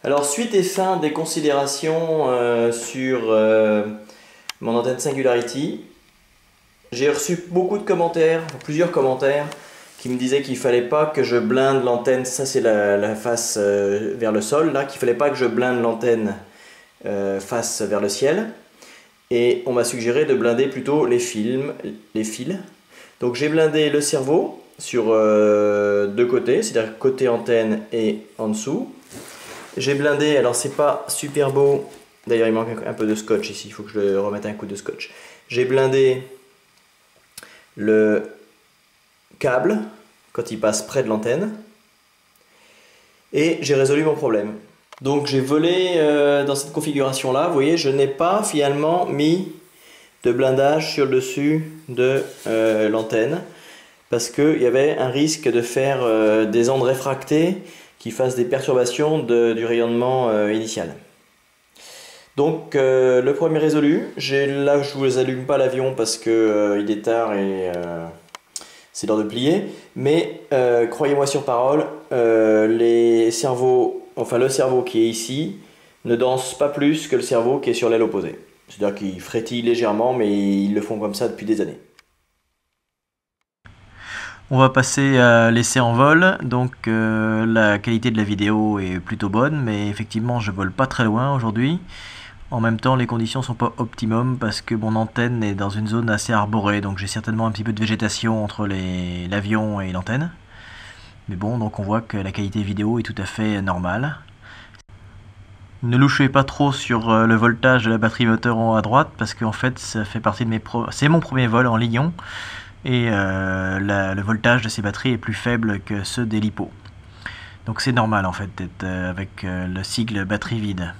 Alors, suite et fin des considérations sur mon antenne Singularity, j'ai reçu beaucoup de commentaires, plusieurs commentaires, qui me disaient qu'il fallait pas que je blinde l'antenne, ça c'est la face vers le sol, là, qu'il fallait pas que je blinde l'antenne face vers le ciel. Et on m'a suggéré de blinder plutôt les fils. Donc j'ai blindé le cerveau sur deux côtés, c'est-à-dire côté antenne et en dessous. J'ai blindé, alors c'est pas super beau, d'ailleurs il manque un peu de scotch ici, il faut que je remette un coup de scotch. J'ai blindé le câble quand il passe près de l'antenne et j'ai résolu mon problème. Donc j'ai volé dans cette configuration là, vous voyez, je n'ai pas finalement mis de blindage sur le dessus de l'antenne parce qu'il y avait un risque de faire des ondes réfractées qui fassent des perturbations du rayonnement initial. Donc le premier résolu, là je ne vous allume pas l'avion parce que il est tard et c'est l'heure de plier, mais croyez-moi sur parole, le cerveau qui est ici ne danse pas plus que le cerveau qui est sur l'aile opposée. C'est-à-dire qu'ils frétillent légèrement, mais ils le font comme ça depuis des années. On va passer à l'essai en vol, donc la qualité de la vidéo est plutôt bonne, mais effectivement je vole pas très loin aujourd'hui. En même temps les conditions sont pas optimum parce que mon antenne est dans une zone assez arborée, donc j'ai certainement un petit peu de végétation entre l'avion et l'antenne. Mais bon, donc on voit que la qualité vidéo est tout à fait normale. Ne louchez pas trop sur le voltage de la batterie moteur en haut à droite parce qu'en fait ça fait partie de c'est mon premier vol en Lyon. Et le voltage de ces batteries est plus faible que ceux des LiPo. Donc c'est normal en fait d'être avec le sigle batterie vide.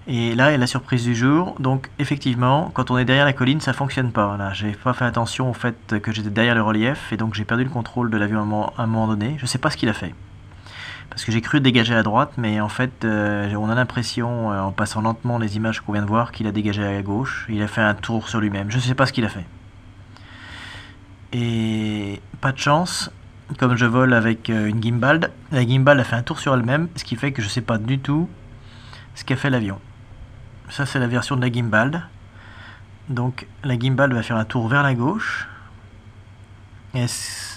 Et là est la surprise du jour. Donc effectivement, quand on est derrière la colline, ça fonctionne pas. Là, j'ai pas fait attention au fait que j'étais derrière le relief et donc j'ai perdu le contrôle de l'avion à un moment donné. Je sais pas ce qu'il a fait. Parce que j'ai cru dégager à droite, mais en fait on a l'impression, en passant lentement les images qu'on vient de voir, qu'il a dégagé à gauche. Il a fait un tour sur lui-même. Je sais pas ce qu'il a fait. Et pas de chance, comme je vole avec une gimbal, la gimbal a fait un tour sur elle-même, ce qui fait que je sais pas du tout ce qu'a fait l'avion. Ça c'est la version de la gimbal. Donc la gimbal va faire un tour vers la gauche. Et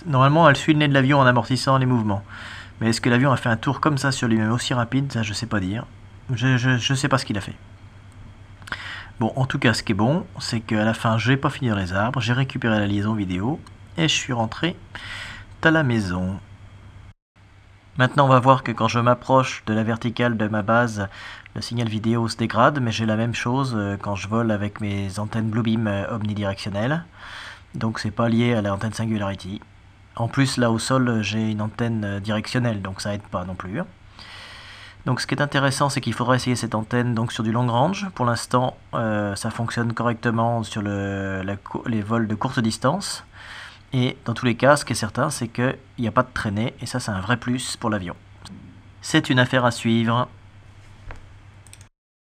normalement elle suit le nez de l'avion en amortissant les mouvements. Mais est-ce que l'avion a fait un tour comme ça sur lui-même aussi rapide? Ça je sais pas dire. Je sais pas ce qu'il a fait. Bon, en tout cas, ce qui est bon, c'est qu'à la fin, je vais pas finir les arbres, j'ai récupéré la liaison vidéo et je suis rentré à la maison. Maintenant, on va voir que quand je m'approche de la verticale de ma base, le signal vidéo se dégrade, mais j'ai la même chose quand je vole avec mes antennes Bluebeam omnidirectionnelles. Donc, c'est pas lié à l'antenne Singularity. En plus, là au sol, j'ai une antenne directionnelle, donc ça aide pas non plus. Donc ce qui est intéressant, c'est qu'il faudra essayer cette antenne donc sur du long range. Pour l'instant, ça fonctionne correctement sur les vols de courte distance. Et dans tous les cas, ce qui est certain, c'est qu'il n'y a pas de traînée. Et ça, c'est un vrai plus pour l'avion. C'est une affaire à suivre.